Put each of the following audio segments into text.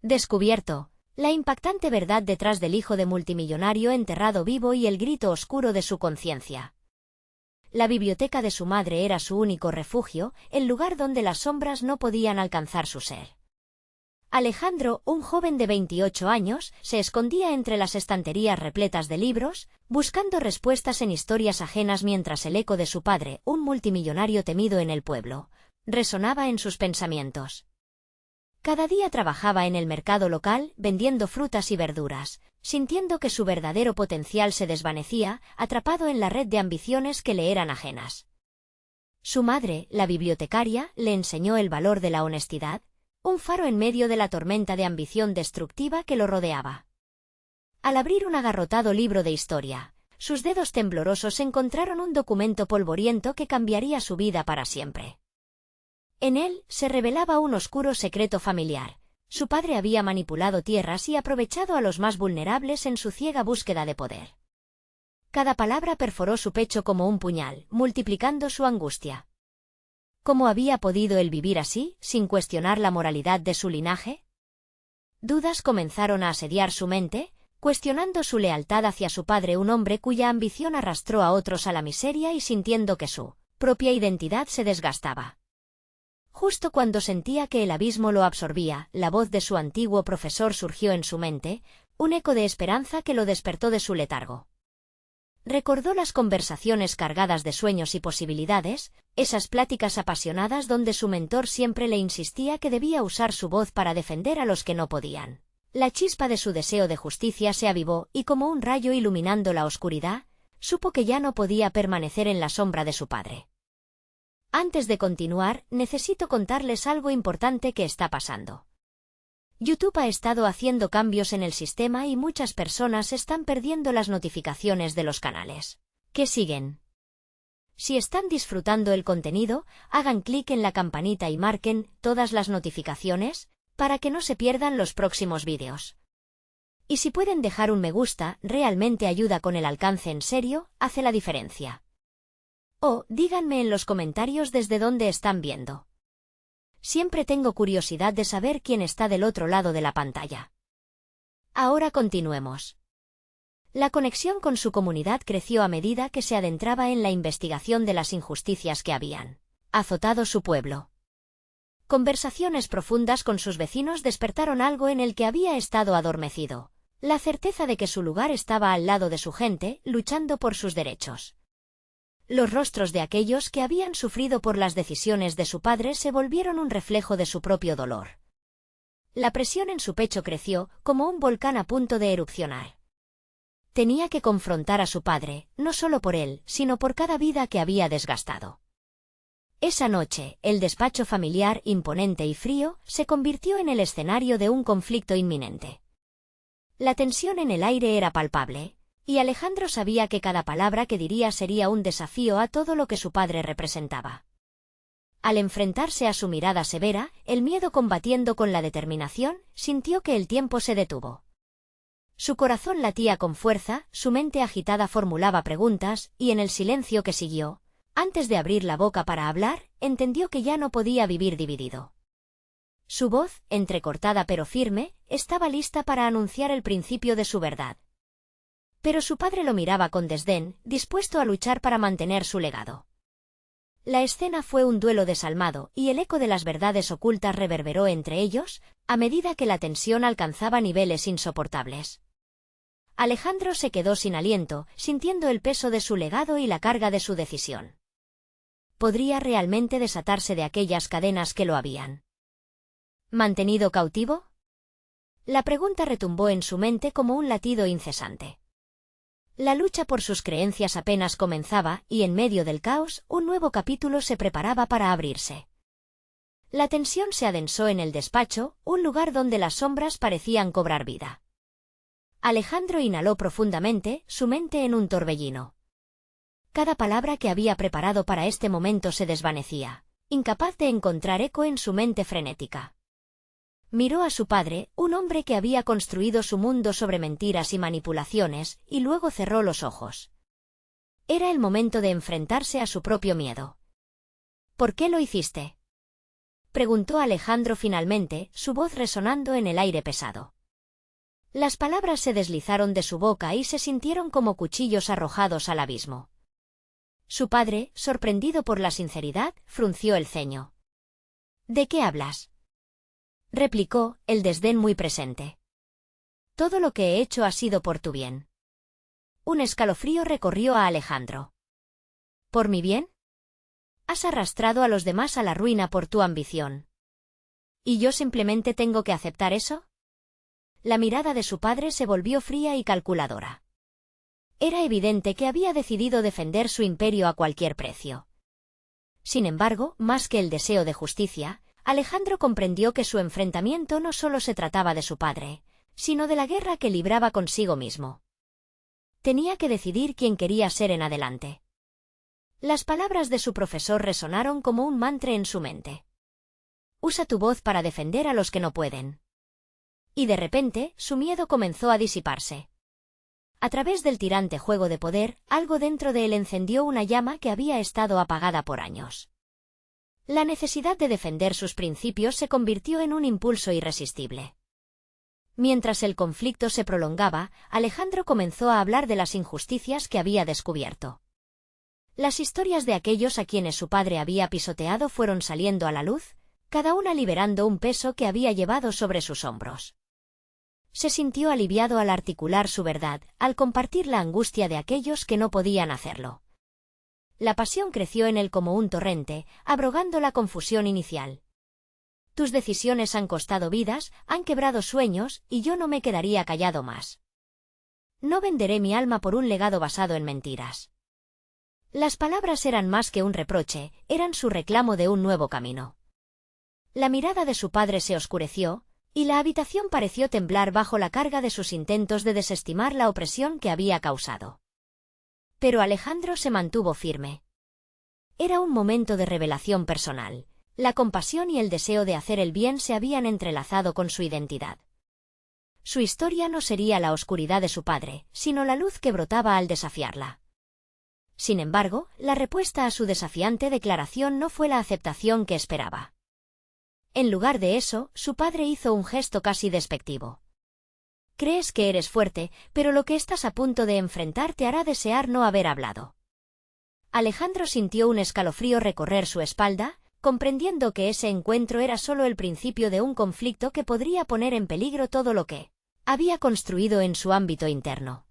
Descubierto. La impactante verdad detrás del hijo de multimillonario enterrado vivo y el grito oscuro de su conciencia. La biblioteca de su madre era su único refugio, el lugar donde las sombras no podían alcanzar su ser. Alejandro, un joven de 28 años, se escondía entre las estanterías repletas de libros, buscando respuestas en historias ajenas mientras el eco de su padre, un multimillonario temido en el pueblo, resonaba en sus pensamientos. Cada día trabajaba en el mercado local, vendiendo frutas y verduras, sintiendo que su verdadero potencial se desvanecía, atrapado en la red de ambiciones que le eran ajenas. Su madre, la bibliotecaria, le enseñó el valor de la honestidad, un faro en medio de la tormenta de ambición destructiva que lo rodeaba. Al abrir un agarrotado libro de historia, sus dedos temblorosos encontraron un documento polvoriento que cambiaría su vida para siempre. En él se revelaba un oscuro secreto familiar. Su padre había manipulado tierras y aprovechado a los más vulnerables en su ciega búsqueda de poder. Cada palabra perforó su pecho como un puñal, multiplicando su angustia. ¿Cómo había podido él vivir así, sin cuestionar la moralidad de su linaje? Dudas comenzaron a asediar su mente, cuestionando su lealtad hacia su padre, un hombre cuya ambición arrastró a otros a la miseria, y sintiendo que su propia identidad se desgastaba. Justo cuando sentía que el abismo lo absorbía, la voz de su antiguo profesor surgió en su mente, un eco de esperanza que lo despertó de su letargo. Recordó las conversaciones cargadas de sueños y posibilidades, esas pláticas apasionadas donde su mentor siempre le insistía que debía usar su voz para defender a los que no podían. La chispa de su deseo de justicia se avivó y, como un rayo iluminando la oscuridad, supo que ya no podía permanecer en la sombra de su padre. Antes de continuar, necesito contarles algo importante que está pasando. YouTube ha estado haciendo cambios en el sistema y muchas personas están perdiendo las notificaciones de los canales que siguen. Si están disfrutando el contenido, hagan clic en la campanita y marquen todas las notificaciones para que no se pierdan los próximos vídeos. Y si pueden dejar un me gusta, realmente ayuda con el alcance, en serio, hace la diferencia. O díganme en los comentarios desde dónde están viendo. Siempre tengo curiosidad de saber quién está del otro lado de la pantalla. Ahora continuemos. La conexión con su comunidad creció a medida que se adentraba en la investigación de las injusticias que habían azotado su pueblo. Conversaciones profundas con sus vecinos despertaron algo en el que había estado adormecido, la certeza de que su lugar estaba al lado de su gente, luchando por sus derechos. Los rostros de aquellos que habían sufrido por las decisiones de su padre se volvieron un reflejo de su propio dolor. La presión en su pecho creció, como un volcán a punto de erupcionar. Tenía que confrontar a su padre, no solo por él, sino por cada vida que había desgastado. Esa noche, el despacho familiar, imponente y frío, se convirtió en el escenario de un conflicto inminente. La tensión en el aire era palpable, y Alejandro sabía que cada palabra que diría sería un desafío a todo lo que su padre representaba. Al enfrentarse a su mirada severa, el miedo combatiendo con la determinación, sintió que el tiempo se detuvo. Su corazón latía con fuerza, su mente agitada formulaba preguntas, y en el silencio que siguió, antes de abrir la boca para hablar, entendió que ya no podía vivir dividido. Su voz, entrecortada pero firme, estaba lista para anunciar el principio de su verdad. Pero su padre lo miraba con desdén, dispuesto a luchar para mantener su legado. La escena fue un duelo desalmado, y el eco de las verdades ocultas reverberó entre ellos, a medida que la tensión alcanzaba niveles insoportables. Alejandro se quedó sin aliento, sintiendo el peso de su legado y la carga de su decisión. ¿Podría realmente desatarse de aquellas cadenas que lo habían mantenido cautivo? La pregunta retumbó en su mente como un latido incesante. La lucha por sus creencias apenas comenzaba, y en medio del caos, un nuevo capítulo se preparaba para abrirse. La tensión se adensó en el despacho, un lugar donde las sombras parecían cobrar vida. Alejandro inhaló profundamente, su mente en un torbellino. Cada palabra que había preparado para este momento se desvanecía, incapaz de encontrar eco en su mente frenética. Miró a su padre, un hombre que había construido su mundo sobre mentiras y manipulaciones, y luego cerró los ojos. Era el momento de enfrentarse a su propio miedo. ¿Por qué lo hiciste? preguntó Alejandro finalmente, su voz resonando en el aire pesado. Las palabras se deslizaron de su boca y se sintieron como cuchillos arrojados al abismo. Su padre, sorprendido por la sinceridad, frunció el ceño. ¿De qué hablas?, replicó, el desdén muy presente. Todo lo que he hecho ha sido por tu bien. Un escalofrío recorrió a Alejandro. ¿Por mi bien? Has arrastrado a los demás a la ruina por tu ambición. ¿Y yo simplemente tengo que aceptar eso? La mirada de su padre se volvió fría y calculadora. Era evidente que había decidido defender su imperio a cualquier precio. Sin embargo, más que el deseo de justicia, Alejandro comprendió que su enfrentamiento no solo se trataba de su padre, sino de la guerra que libraba consigo mismo. Tenía que decidir quién quería ser en adelante. Las palabras de su profesor resonaron como un mantra en su mente. Usa tu voz para defender a los que no pueden. Y de repente, su miedo comenzó a disiparse. A través del tirante juego de poder, algo dentro de él encendió una llama que había estado apagada por años. La necesidad de defender sus principios se convirtió en un impulso irresistible. Mientras el conflicto se prolongaba, Alejandro comenzó a hablar de las injusticias que había descubierto. Las historias de aquellos a quienes su padre había pisoteado fueron saliendo a la luz, cada una liberando un peso que había llevado sobre sus hombros. Se sintió aliviado al articular su verdad, al compartir la angustia de aquellos que no podían hacerlo. La pasión creció en él como un torrente, abrogando la confusión inicial. Tus decisiones han costado vidas, han quebrado sueños, y yo no me quedaría callado más. No venderé mi alma por un legado basado en mentiras. Las palabras eran más que un reproche, eran su reclamo de un nuevo camino. La mirada de su padre se oscureció, y la habitación pareció temblar bajo la carga de sus intentos de desestimar la opresión que había causado. Pero Alejandro se mantuvo firme. Era un momento de revelación personal. La compasión y el deseo de hacer el bien se habían entrelazado con su identidad. Su historia no sería la oscuridad de su padre, sino la luz que brotaba al desafiarla. Sin embargo, la respuesta a su desafiante declaración no fue la aceptación que esperaba. En lugar de eso, su padre hizo un gesto casi despectivo. Crees que eres fuerte, pero lo que estás a punto de enfrentar te hará desear no haber hablado. Alejandro sintió un escalofrío recorrer su espalda, comprendiendo que ese encuentro era solo el principio de un conflicto que podría poner en peligro todo lo que había construido en su ámbito interno.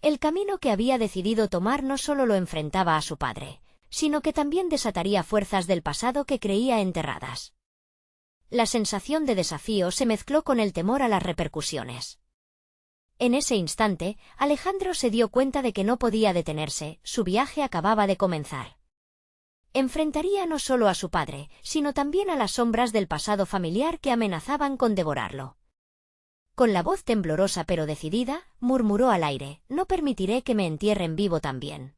El camino que había decidido tomar no solo lo enfrentaba a su padre, sino que también desataría fuerzas del pasado que creía enterradas. La sensación de desafío se mezcló con el temor a las repercusiones. En ese instante, Alejandro se dio cuenta de que no podía detenerse, su viaje acababa de comenzar. Enfrentaría no solo a su padre, sino también a las sombras del pasado familiar que amenazaban con devorarlo. Con la voz temblorosa pero decidida, murmuró al aire: «No permitiré que me entierren vivo también».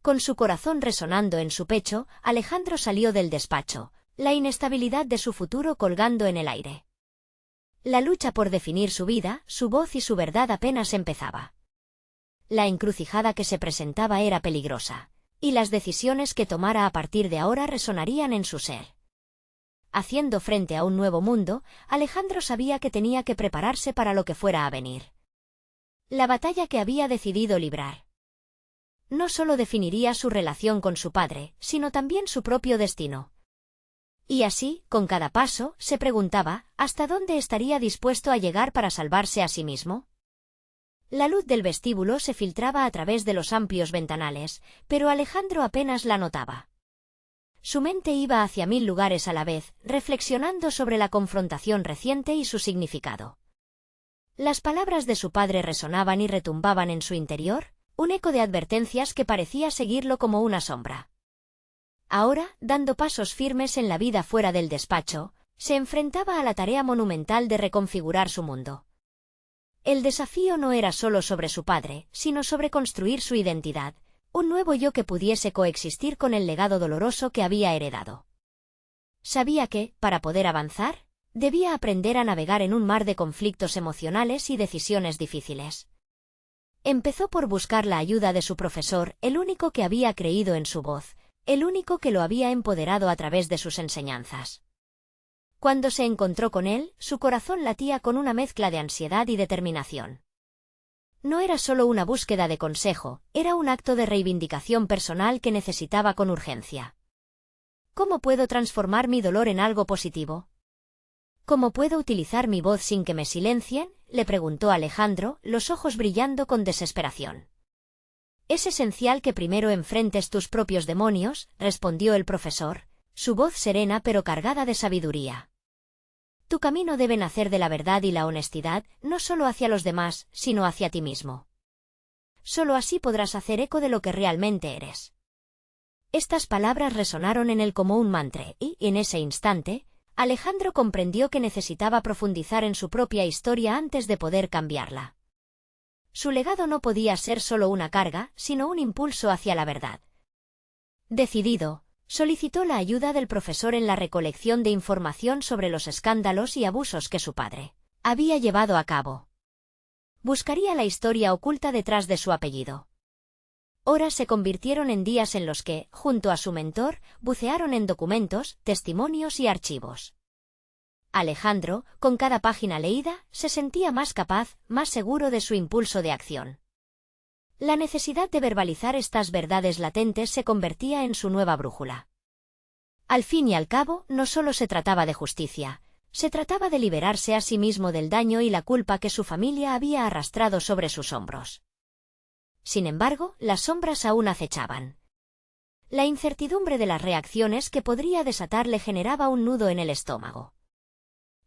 Con su corazón resonando en su pecho, Alejandro salió del despacho, la inestabilidad de su futuro colgando en el aire. La lucha por definir su vida, su voz y su verdad apenas empezaba. La encrucijada que se presentaba era peligrosa, y las decisiones que tomara a partir de ahora resonarían en su ser. Haciendo frente a un nuevo mundo, Alejandro sabía que tenía que prepararse para lo que fuera a venir. La batalla que había decidido librar no solo definiría su relación con su padre, sino también su propio destino. Y así, con cada paso, se preguntaba, ¿hasta dónde estaría dispuesto a llegar para salvarse a sí mismo? La luz del vestíbulo se filtraba a través de los amplios ventanales, pero Alejandro apenas la notaba. Su mente iba hacia 1000 lugares a la vez, reflexionando sobre la confrontación reciente y su significado. Las palabras de su padre resonaban y retumbaban en su interior, un eco de advertencias que parecía seguirlo como una sombra. Ahora, dando pasos firmes en la vida fuera del despacho, se enfrentaba a la tarea monumental de reconfigurar su mundo. El desafío no era solo sobre su padre, sino sobre construir su identidad, un nuevo yo que pudiese coexistir con el legado doloroso que había heredado. Sabía que, para poder avanzar, debía aprender a navegar en un mar de conflictos emocionales y decisiones difíciles. Empezó por buscar la ayuda de su profesor, el único que había creído en su voz, el único que lo había empoderado a través de sus enseñanzas. Cuando se encontró con él, su corazón latía con una mezcla de ansiedad y determinación. No era solo una búsqueda de consejo, era un acto de reivindicación personal que necesitaba con urgencia. ¿Cómo puedo transformar mi dolor en algo positivo? ¿Cómo puedo utilizar mi voz sin que me silencien?, le preguntó Alejandro, los ojos brillando con desesperación. Es esencial que primero enfrentes tus propios demonios, respondió el profesor, su voz serena pero cargada de sabiduría. Tu camino debe nacer de la verdad y la honestidad, no solo hacia los demás, sino hacia ti mismo. Solo así podrás hacer eco de lo que realmente eres. Estas palabras resonaron en él como un mantra, y, en ese instante, Alejandro comprendió que necesitaba profundizar en su propia historia antes de poder cambiarla. Su legado no podía ser solo una carga, sino un impulso hacia la verdad. Decidido, solicitó la ayuda del profesor en la recolección de información sobre los escándalos y abusos que su padre había llevado a cabo. Buscaría la historia oculta detrás de su apellido. Horas se convirtieron en días en los que, junto a su mentor, bucearon en documentos, testimonios y archivos. Alejandro, con cada página leída, se sentía más capaz, más seguro de su impulso de acción. La necesidad de verbalizar estas verdades latentes se convertía en su nueva brújula. Al fin y al cabo, no solo se trataba de justicia, se trataba de liberarse a sí mismo del daño y la culpa que su familia había arrastrado sobre sus hombros. Sin embargo, las sombras aún acechaban. La incertidumbre de las reacciones que podría desatar le generaba un nudo en el estómago.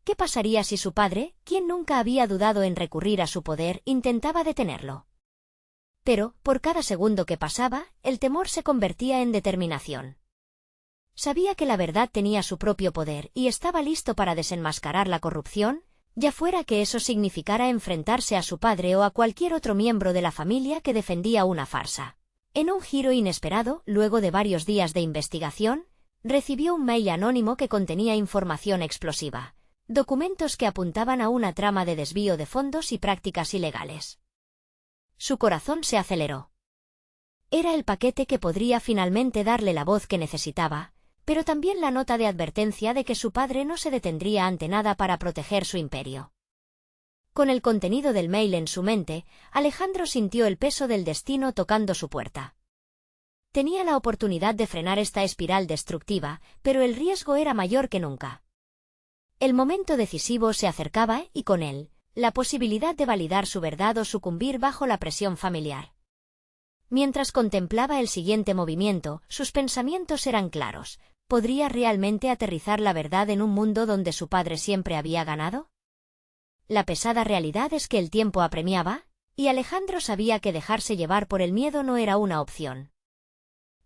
¿Qué pasaría si su padre, quien nunca había dudado en recurrir a su poder, intentaba detenerlo? Pero, por cada segundo que pasaba, el temor se convertía en determinación. Sabía que la verdad tenía su propio poder y estaba listo para desenmascarar la corrupción, ya fuera que eso significara enfrentarse a su padre o a cualquier otro miembro de la familia que defendía una farsa. En un giro inesperado, luego de varios días de investigación, recibió un mail anónimo que contenía información explosiva, documentos que apuntaban a una trama de desvío de fondos y prácticas ilegales. Su corazón se aceleró. Era el paquete que podría finalmente darle la voz que necesitaba, pero también la nota de advertencia de que su padre no se detendría ante nada para proteger su imperio. Con el contenido del mail en su mente, Alejandro sintió el peso del destino tocando su puerta. Tenía la oportunidad de frenar esta espiral destructiva, pero el riesgo era mayor que nunca. El momento decisivo se acercaba y con él, la posibilidad de validar su verdad o sucumbir bajo la presión familiar. Mientras contemplaba el siguiente movimiento, sus pensamientos eran claros. ¿Podría realmente aterrizar la verdad en un mundo donde su padre siempre había ganado? La pesada realidad es que el tiempo apremiaba, y Alejandro sabía que dejarse llevar por el miedo no era una opción.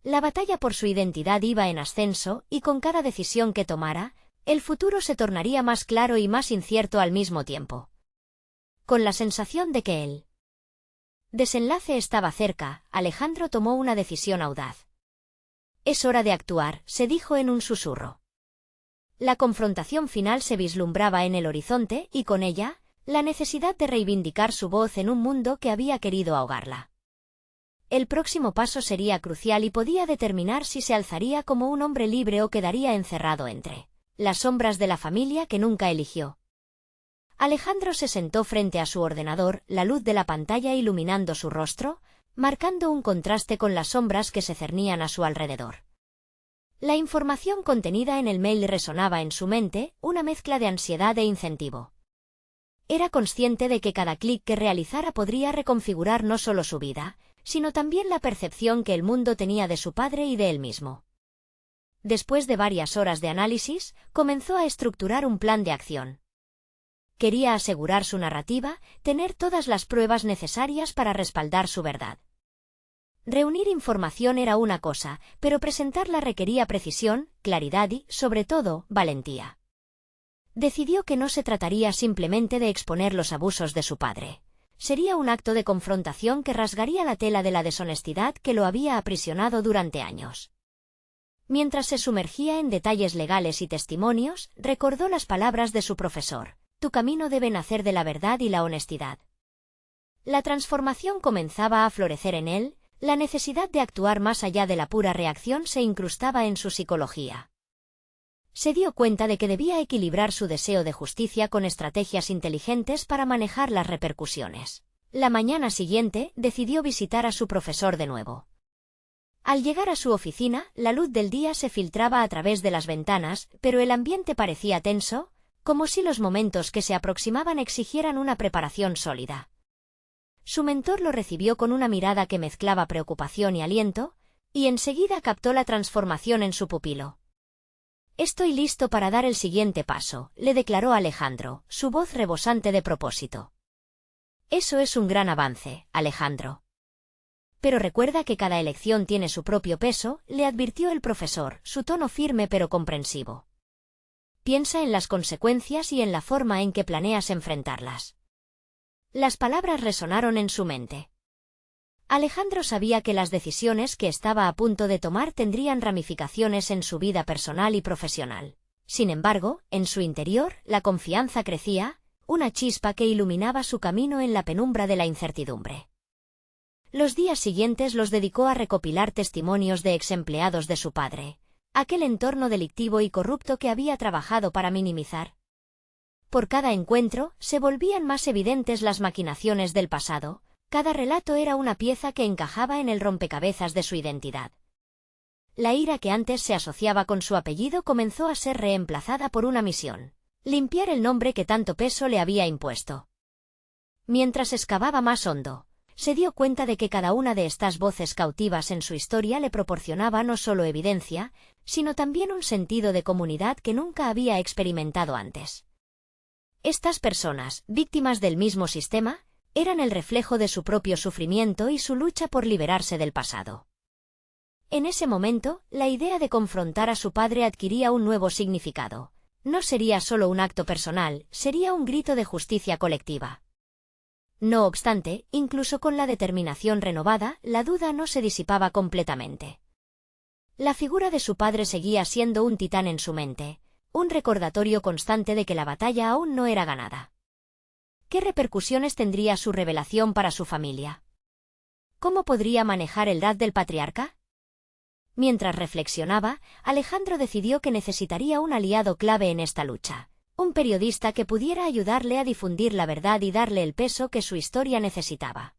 La batalla por su identidad iba en ascenso, y con cada decisión que tomara, el futuro se tornaría más claro y más incierto al mismo tiempo. Con la sensación de que el desenlace estaba cerca, Alejandro tomó una decisión audaz. Es hora de actuar, se dijo en un susurro. La confrontación final se vislumbraba en el horizonte y con ella, la necesidad de reivindicar su voz en un mundo que había querido ahogarla. El próximo paso sería crucial y podía determinar si se alzaría como un hombre libre o quedaría encerrado entre las sombras de la familia que nunca eligió. Alejandro se sentó frente a su ordenador, la luz de la pantalla iluminando su rostro, marcando un contraste con las sombras que se cernían a su alrededor. La información contenida en el mail resonaba en su mente, una mezcla de ansiedad e incentivo. Era consciente de que cada clic que realizara podría reconfigurar no solo su vida, sino también la percepción que el mundo tenía de su padre y de él mismo. Después de varias horas de análisis, comenzó a estructurar un plan de acción. Quería asegurar su narrativa, tener todas las pruebas necesarias para respaldar su verdad. Reunir información era una cosa, pero presentarla requería precisión, claridad y, sobre todo, valentía. Decidió que no se trataría simplemente de exponer los abusos de su padre. Sería un acto de confrontación que rasgaría la tela de la deshonestidad que lo había aprisionado durante años. Mientras se sumergía en detalles legales y testimonios, recordó las palabras de su profesor: «Tu camino debe nacer de la verdad y la honestidad». La transformación comenzaba a florecer en él, La necesidad de actuar más allá de la pura reacción se incrustaba en su psicología. Se dio cuenta de que debía equilibrar su deseo de justicia con estrategias inteligentes para manejar las repercusiones. La mañana siguiente, decidió visitar a su profesor de nuevo. Al llegar a su oficina, la luz del día se filtraba a través de las ventanas, pero el ambiente parecía tenso, como si los momentos que se aproximaban exigieran una preparación sólida. Su mentor lo recibió con una mirada que mezclaba preocupación y aliento, y enseguida captó la transformación en su pupilo. «Estoy listo para dar el siguiente paso», le declaró Alejandro, su voz rebosante de propósito. «Eso es un gran avance, Alejandro. Pero recuerda que cada elección tiene su propio peso», le advirtió el profesor, su tono firme pero comprensivo. «Piensa en las consecuencias y en la forma en que planeas enfrentarlas». Las palabras resonaron en su mente. Alejandro sabía que las decisiones que estaba a punto de tomar tendrían ramificaciones en su vida personal y profesional. Sin embargo, en su interior, la confianza crecía, una chispa que iluminaba su camino en la penumbra de la incertidumbre. Los días siguientes los dedicó a recopilar testimonios de exempleados de su padre, aquel entorno delictivo y corrupto que había trabajado para minimizar. Por cada encuentro, se volvían más evidentes las maquinaciones del pasado, cada relato era una pieza que encajaba en el rompecabezas de su identidad. La ira que antes se asociaba con su apellido comenzó a ser reemplazada por una misión: limpiar el nombre que tanto peso le había impuesto. Mientras excavaba más hondo, se dio cuenta de que cada una de estas voces cautivas en su historia le proporcionaba no solo evidencia, sino también un sentido de comunidad que nunca había experimentado antes. Estas personas, víctimas del mismo sistema, eran el reflejo de su propio sufrimiento y su lucha por liberarse del pasado. En ese momento, la idea de confrontar a su padre adquiría un nuevo significado. No sería solo un acto personal, sería un grito de justicia colectiva. No obstante, incluso con la determinación renovada, la duda no se disipaba completamente. La figura de su padre seguía siendo un titán en su mente, un recordatorio constante de que la batalla aún no era ganada. ¿Qué repercusiones tendría su revelación para su familia? ¿Cómo podría manejar el rol del patriarca? Mientras reflexionaba, Alejandro decidió que necesitaría un aliado clave en esta lucha, un periodista que pudiera ayudarle a difundir la verdad y darle el peso que su historia necesitaba.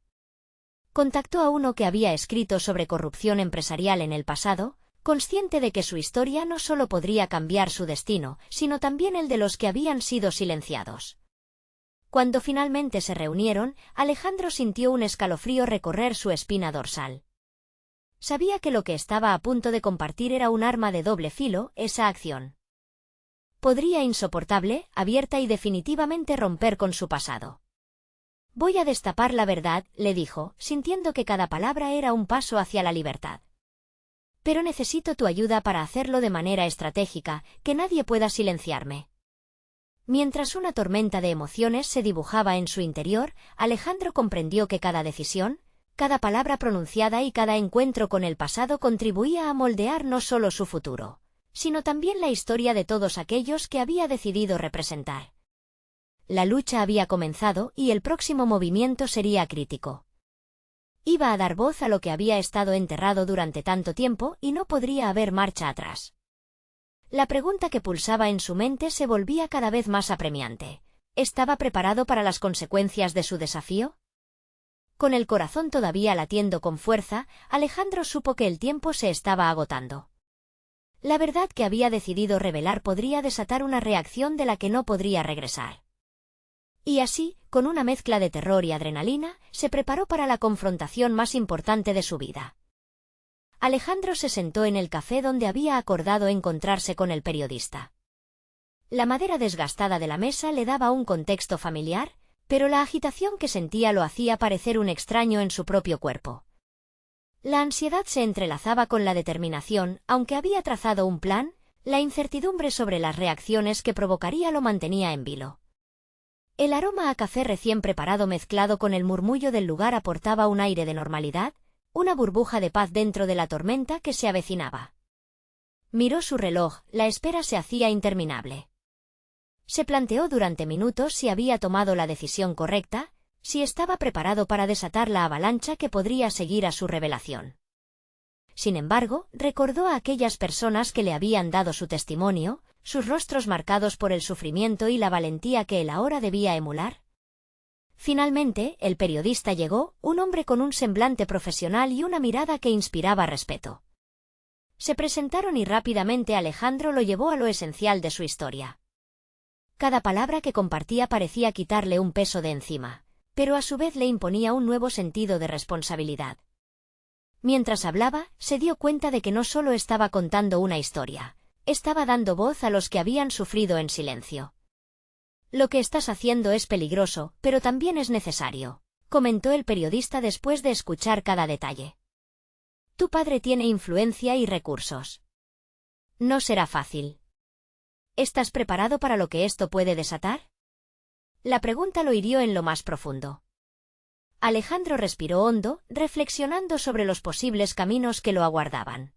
Contactó a uno que había escrito sobre corrupción empresarial en el pasado, consciente de que su historia no solo podría cambiar su destino, sino también el de los que habían sido silenciados. Cuando finalmente se reunieron, Alejandro sintió un escalofrío recorrer su espina dorsal. Sabía que lo que estaba a punto de compartir era un arma de doble filo, esa acción. Podría insoportable, abierta y definitivamente romper con su pasado. «Voy a destapar la verdad», le dijo, sintiendo que cada palabra era un paso hacia la libertad. «Pero necesito tu ayuda para hacerlo de manera estratégica, que nadie pueda silenciarme». Mientras una tormenta de emociones se dibujaba en su interior, Alejandro comprendió que cada decisión, cada palabra pronunciada y cada encuentro con el pasado contribuía a moldear no solo su futuro, sino también la historia de todos aquellos que había decidido representar. La lucha había comenzado y el próximo movimiento sería crítico. Iba a dar voz a lo que había estado enterrado durante tanto tiempo y no podría haber marcha atrás. La pregunta que pulsaba en su mente se volvía cada vez más apremiante. ¿Estaba preparado para las consecuencias de su desafío? Con el corazón todavía latiendo con fuerza, Alejandro supo que el tiempo se estaba agotando. La verdad que había decidido revelar podría desatar una reacción de la que no podría regresar. Y así, con una mezcla de terror y adrenalina, se preparó para la confrontación más importante de su vida. Alejandro se sentó en el café donde había acordado encontrarse con el periodista. La madera desgastada de la mesa le daba un contexto familiar, pero la agitación que sentía lo hacía parecer un extraño en su propio cuerpo. La ansiedad se entrelazaba con la determinación, aunque había trazado un plan, la incertidumbre sobre las reacciones que provocaría lo mantenía en vilo. El aroma a café recién preparado mezclado con el murmullo del lugar aportaba un aire de normalidad, una burbuja de paz dentro de la tormenta que se avecinaba. Miró su reloj, la espera se hacía interminable. Se planteó durante minutos si había tomado la decisión correcta, si estaba preparado para desatar la avalancha que podría seguir a su revelación. Sin embargo, recordó a aquellas personas que le habían dado su testimonio, sus rostros marcados por el sufrimiento y la valentía que él ahora debía emular. Finalmente, el periodista llegó, un hombre con un semblante profesional y una mirada que inspiraba respeto. Se presentaron y rápidamente Alejandro lo llevó a lo esencial de su historia. Cada palabra que compartía parecía quitarle un peso de encima, pero a su vez le imponía un nuevo sentido de responsabilidad. Mientras hablaba, se dio cuenta de que no solo estaba contando una historia, estaba dando voz a los que habían sufrido en silencio. «Lo que estás haciendo es peligroso, pero también es necesario», comentó el periodista después de escuchar cada detalle. «Tu padre tiene influencia y recursos. No será fácil. ¿Estás preparado para lo que esto puede desatar?». La pregunta lo hirió en lo más profundo. Alejandro respiró hondo, reflexionando sobre los posibles caminos que lo aguardaban.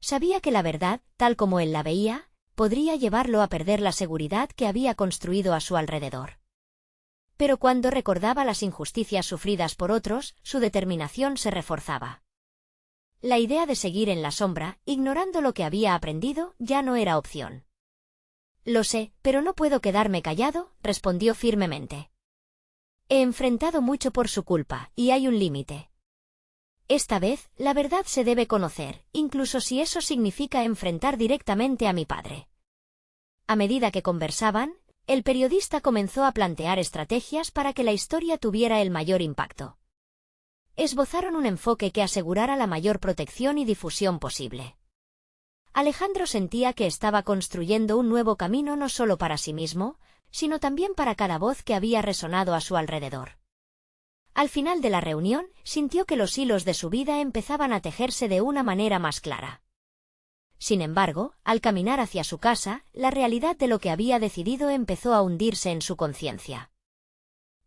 Sabía que la verdad, tal como él la veía, podría llevarlo a perder la seguridad que había construido a su alrededor. Pero cuando recordaba las injusticias sufridas por otros, su determinación se reforzaba. La idea de seguir en la sombra, ignorando lo que había aprendido, ya no era opción. «Lo sé, pero no puedo quedarme callado», respondió firmemente. «He enfrentado mucho por su culpa, y hay un límite. Esta vez, la verdad se debe conocer, incluso si eso significa enfrentar directamente a mi padre». A medida que conversaban, el periodista comenzó a plantear estrategias para que la historia tuviera el mayor impacto. Esbozaron un enfoque que asegurara la mayor protección y difusión posible. Alejandro sentía que estaba construyendo un nuevo camino no solo para sí mismo, sino también para cada voz que había resonado a su alrededor. Al final de la reunión, sintió que los hilos de su vida empezaban a tejerse de una manera más clara. Sin embargo, al caminar hacia su casa, la realidad de lo que había decidido empezó a hundirse en su conciencia.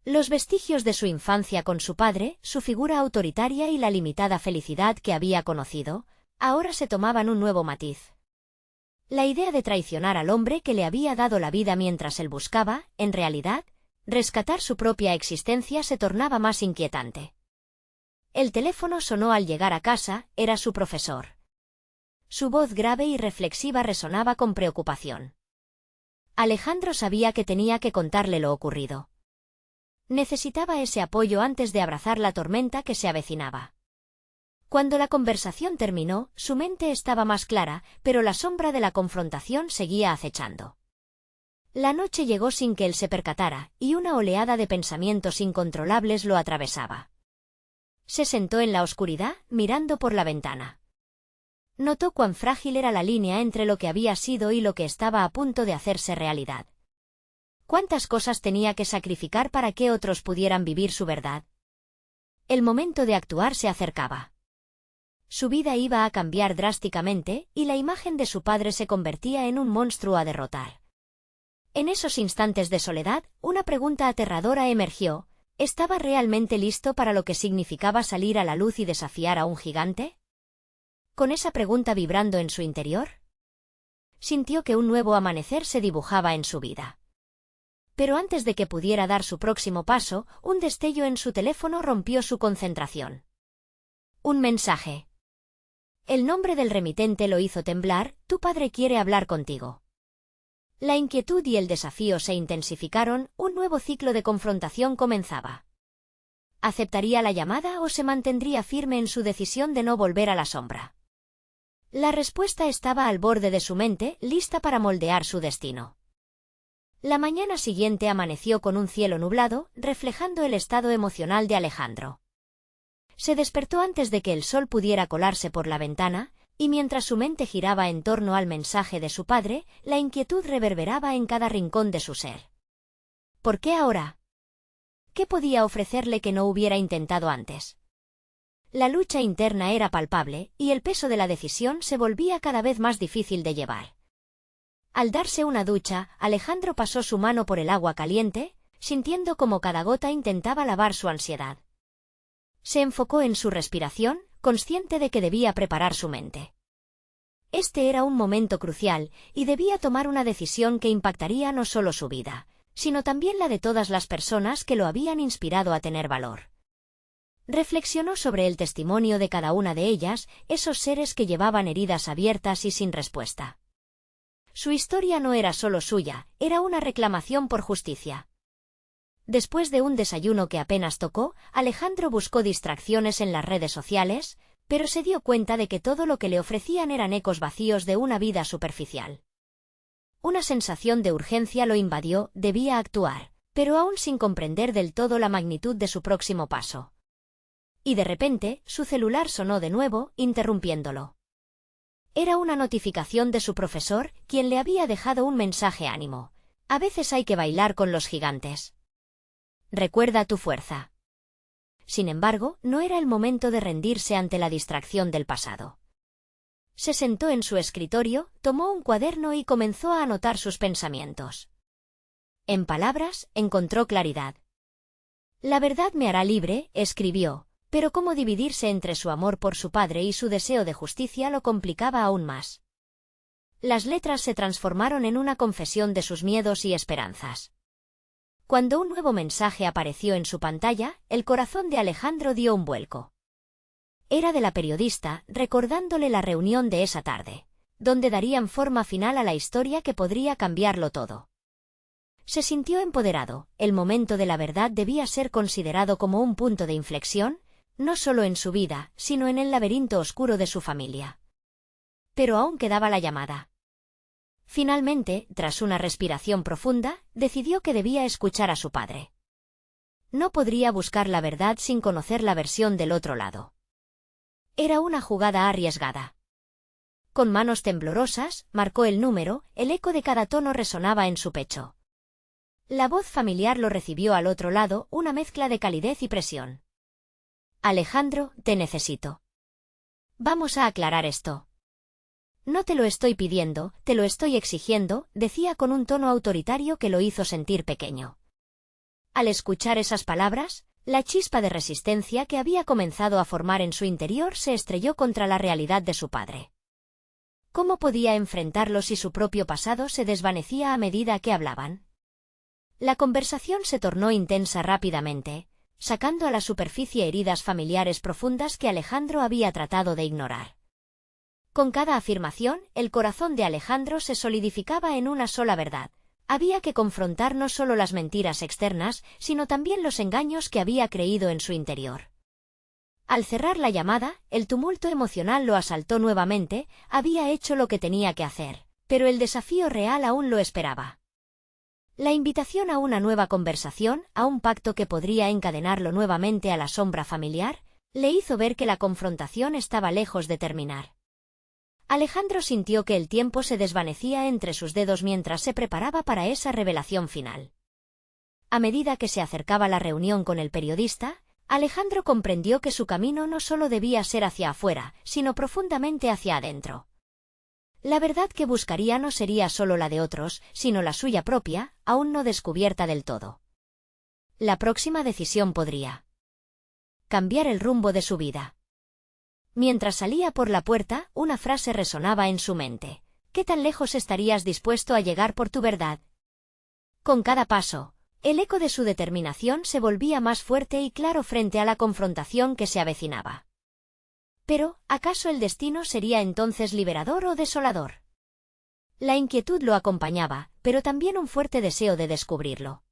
Los vestigios de su infancia con su padre, su figura autoritaria y la limitada felicidad que había conocido, ahora se tomaban un nuevo matiz. La idea de traicionar al hombre que le había dado la vida mientras él buscaba, en realidad, rescatar su propia existencia se tornaba más inquietante. El teléfono sonó al llegar a casa, era su profesor. Su voz grave y reflexiva resonaba con preocupación. Alejandro sabía que tenía que contarle lo ocurrido. Necesitaba ese apoyo antes de abrazar la tormenta que se avecinaba. Cuando la conversación terminó, su mente estaba más clara, pero la sombra de la confrontación seguía acechando. La noche llegó sin que él se percatara, y una oleada de pensamientos incontrolables lo atravesaba. Se sentó en la oscuridad, mirando por la ventana. Notó cuán frágil era la línea entre lo que había sido y lo que estaba a punto de hacerse realidad. ¿Cuántas cosas tenía que sacrificar para que otros pudieran vivir su verdad? El momento de actuar se acercaba. Su vida iba a cambiar drásticamente, y la imagen de su padre se convertía en un monstruo a derrotar. En esos instantes de soledad, una pregunta aterradora emergió: ¿estaba realmente listo para lo que significaba salir a la luz y desafiar a un gigante? Con esa pregunta vibrando en su interior, sintió que un nuevo amanecer se dibujaba en su vida. Pero antes de que pudiera dar su próximo paso, un destello en su teléfono rompió su concentración. Un mensaje. El nombre del remitente lo hizo temblar: «Tu padre quiere hablar contigo». La inquietud y el desafío se intensificaron, un nuevo ciclo de confrontación comenzaba. ¿Aceptaría la llamada o se mantendría firme en su decisión de no volver a la sombra? La respuesta estaba al borde de su mente, lista para moldear su destino. La mañana siguiente amaneció con un cielo nublado, reflejando el estado emocional de Alejandro. Se despertó antes de que el sol pudiera colarse por la ventana, y mientras su mente giraba en torno al mensaje de su padre, la inquietud reverberaba en cada rincón de su ser. ¿Por qué ahora? ¿Qué podía ofrecerle que no hubiera intentado antes? La lucha interna era palpable, y el peso de la decisión se volvía cada vez más difícil de llevar. Al darse una ducha, Alejandro pasó su mano por el agua caliente, sintiendo como cada gota intentaba lavar su ansiedad. Se enfocó en su respiración, consciente de que debía preparar su mente. Este era un momento crucial, y debía tomar una decisión que impactaría no solo su vida, sino también la de todas las personas que lo habían inspirado a tener valor. Reflexionó sobre el testimonio de cada una de ellas, esos seres que llevaban heridas abiertas y sin respuesta. Su historia no era solo suya, era una reclamación por justicia. Después de un desayuno que apenas tocó, Alejandro buscó distracciones en las redes sociales, pero se dio cuenta de que todo lo que le ofrecían eran ecos vacíos de una vida superficial. Una sensación de urgencia lo invadió, debía actuar, pero aún sin comprender del todo la magnitud de su próximo paso. Y de repente, su celular sonó de nuevo, interrumpiéndolo. Era una notificación de su profesor, quien le había dejado un mensaje ánimo. A veces hay que bailar con los gigantes. Recuerda tu fuerza. Sin embargo, no era el momento de rendirse ante la distracción del pasado. Se sentó en su escritorio, tomó un cuaderno y comenzó a anotar sus pensamientos. En palabras, encontró claridad. La verdad me hará libre, escribió, pero cómo dividirse entre su amor por su padre y su deseo de justicia lo complicaba aún más. Las letras se transformaron en una confesión de sus miedos y esperanzas. Cuando un nuevo mensaje apareció en su pantalla, el corazón de Alejandro dio un vuelco. Era de la periodista, recordándole la reunión de esa tarde, donde darían forma final a la historia que podría cambiarlo todo. Se sintió empoderado, el momento de la verdad debía ser considerado como un punto de inflexión, no solo en su vida, sino en el laberinto oscuro de su familia. Pero aún quedaba la llamada. Finalmente, tras una respiración profunda, decidió que debía escuchar a su padre. No podría buscar la verdad sin conocer la versión del otro lado. Era una jugada arriesgada. Con manos temblorosas, marcó el número, el eco de cada tono resonaba en su pecho. La voz familiar lo recibió al otro lado, una mezcla de calidez y presión. Alejandro, te necesito. Vamos a aclarar esto. No te lo estoy pidiendo, te lo estoy exigiendo, decía con un tono autoritario que lo hizo sentir pequeño. Al escuchar esas palabras, la chispa de resistencia que había comenzado a formar en su interior se estrelló contra la realidad de su padre. ¿Cómo podía enfrentarlo si su propio pasado se desvanecía a medida que hablaban? La conversación se tornó intensa rápidamente, sacando a la superficie heridas familiares profundas que Alejandro había tratado de ignorar. Con cada afirmación, el corazón de Alejandro se solidificaba en una sola verdad. Había que confrontar no solo las mentiras externas, sino también los engaños que había creído en su interior. Al cerrar la llamada, el tumulto emocional lo asaltó nuevamente, había hecho lo que tenía que hacer, pero el desafío real aún lo esperaba. La invitación a una nueva conversación, a un pacto que podría encadenarlo nuevamente a la sombra familiar, le hizo ver que la confrontación estaba lejos de terminar. Alejandro sintió que el tiempo se desvanecía entre sus dedos mientras se preparaba para esa revelación final. A medida que se acercaba la reunión con el periodista, Alejandro comprendió que su camino no solo debía ser hacia afuera, sino profundamente hacia adentro. La verdad que buscaría no sería solo la de otros, sino la suya propia, aún no descubierta del todo. La próxima decisión podría cambiar el rumbo de su vida. Mientras salía por la puerta, una frase resonaba en su mente. ¿Qué tan lejos estarías dispuesto a llegar por tu verdad? Con cada paso, el eco de su determinación se volvía más fuerte y claro frente a la confrontación que se avecinaba. Pero, ¿acaso el destino sería entonces liberador o desolador? La inquietud lo acompañaba, pero también un fuerte deseo de descubrirlo.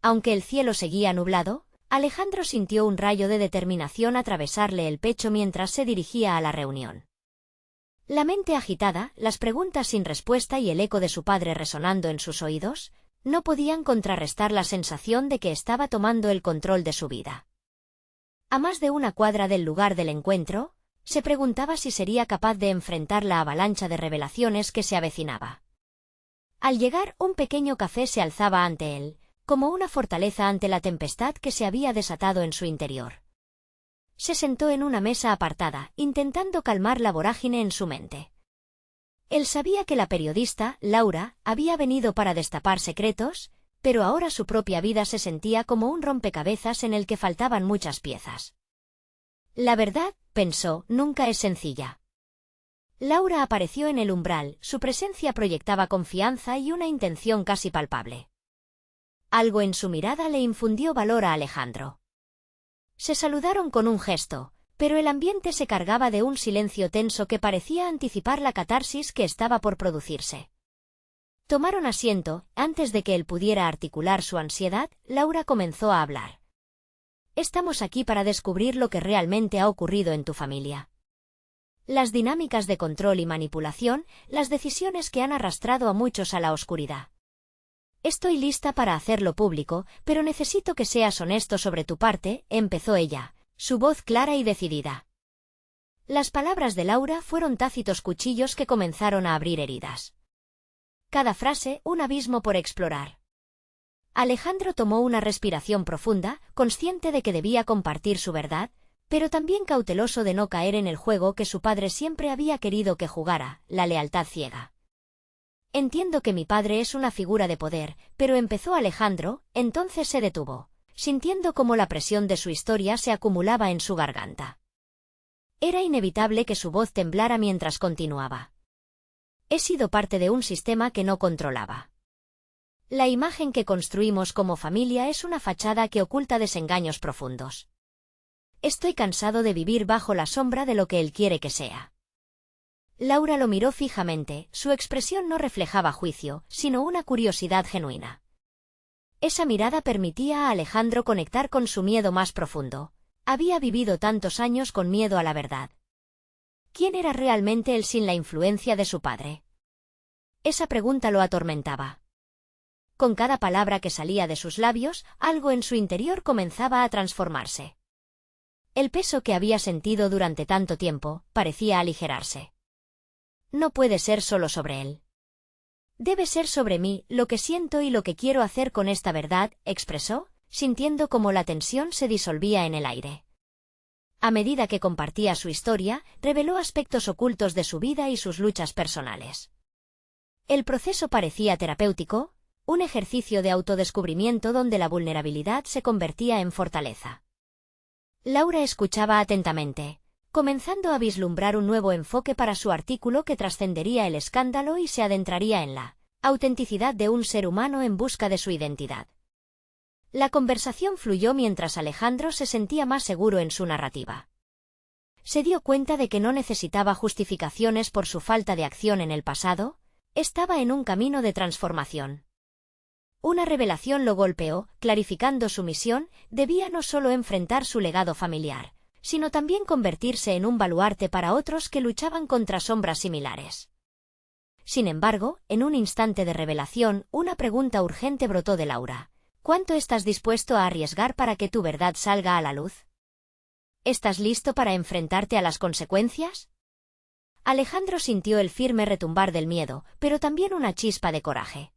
Aunque el cielo seguía nublado, Alejandro sintió un rayo de determinación atravesarle el pecho mientras se dirigía a la reunión. La mente agitada, las preguntas sin respuesta y el eco de su padre resonando en sus oídos, no podían contrarrestar la sensación de que estaba tomando el control de su vida. A más de una cuadra del lugar del encuentro, se preguntaba si sería capaz de enfrentar la avalancha de revelaciones que se avecinaba. Al llegar, un pequeño café se alzaba ante él, como una fortaleza ante la tempestad que se había desatado en su interior. Se sentó en una mesa apartada, intentando calmar la vorágine en su mente. Él sabía que la periodista, Laura, había venido para destapar secretos, pero ahora su propia vida se sentía como un rompecabezas en el que faltaban muchas piezas. La verdad, pensó, nunca es sencilla. Laura apareció en el umbral, su presencia proyectaba confianza y una intención casi palpable. Algo en su mirada le infundió valor a Alejandro. Se saludaron con un gesto, pero el ambiente se cargaba de un silencio tenso que parecía anticipar la catarsis que estaba por producirse. Tomaron asiento. Antes de que él pudiera articular su ansiedad, Laura comenzó a hablar. Estamos aquí para descubrir lo que realmente ha ocurrido en tu familia. Las dinámicas de control y manipulación, las decisiones que han arrastrado a muchos a la oscuridad. Estoy lista para hacerlo público, pero necesito que seas honesto sobre tu parte, empezó ella, su voz clara y decidida. Las palabras de Laura fueron tácitos cuchillos que comenzaron a abrir heridas. Cada frase, un abismo por explorar. Alejandro tomó una respiración profunda, consciente de que debía compartir su verdad, pero también cauteloso de no caer en el juego que su padre siempre había querido que jugara, la lealtad ciega. Entiendo que mi padre es una figura de poder, pero empezó Alejandro, entonces se detuvo, sintiendo cómo la presión de su historia se acumulaba en su garganta. Era inevitable que su voz temblara mientras continuaba. He sido parte de un sistema que no controlaba. La imagen que construimos como familia es una fachada que oculta desengaños profundos. Estoy cansado de vivir bajo la sombra de lo que él quiere que sea. Laura lo miró fijamente, su expresión no reflejaba juicio, sino una curiosidad genuina. Esa mirada permitía a Alejandro conectar con su miedo más profundo. Había vivido tantos años con miedo a la verdad. ¿Quién era realmente él sin la influencia de su padre? Esa pregunta lo atormentaba. Con cada palabra que salía de sus labios, algo en su interior comenzaba a transformarse. El peso que había sentido durante tanto tiempo parecía aligerarse. No puede ser solo sobre él. Debe ser sobre mí, lo que siento y lo que quiero hacer con esta verdad, expresó, sintiendo como la tensión se disolvía en el aire. A medida que compartía su historia, reveló aspectos ocultos de su vida y sus luchas personales. El proceso parecía terapéutico, un ejercicio de autodescubrimiento donde la vulnerabilidad se convertía en fortaleza. Laura escuchaba atentamente, comenzando a vislumbrar un nuevo enfoque para su artículo que trascendería el escándalo y se adentraría en la autenticidad de un ser humano en busca de su identidad. La conversación fluyó mientras Alejandro se sentía más seguro en su narrativa. Se dio cuenta de que no necesitaba justificaciones por su falta de acción en el pasado, estaba en un camino de transformación. Una revelación lo golpeó, clarificando su misión, debía no solo enfrentar su legado familiar, sino también convertirse en un baluarte para otros que luchaban contra sombras similares. Sin embargo, en un instante de revelación, una pregunta urgente brotó de Laura. ¿Cuánto estás dispuesto a arriesgar para que tu verdad salga a la luz? ¿Estás listo para enfrentarte a las consecuencias? Alejandro sintió el firme retumbar del miedo, pero también una chispa de coraje.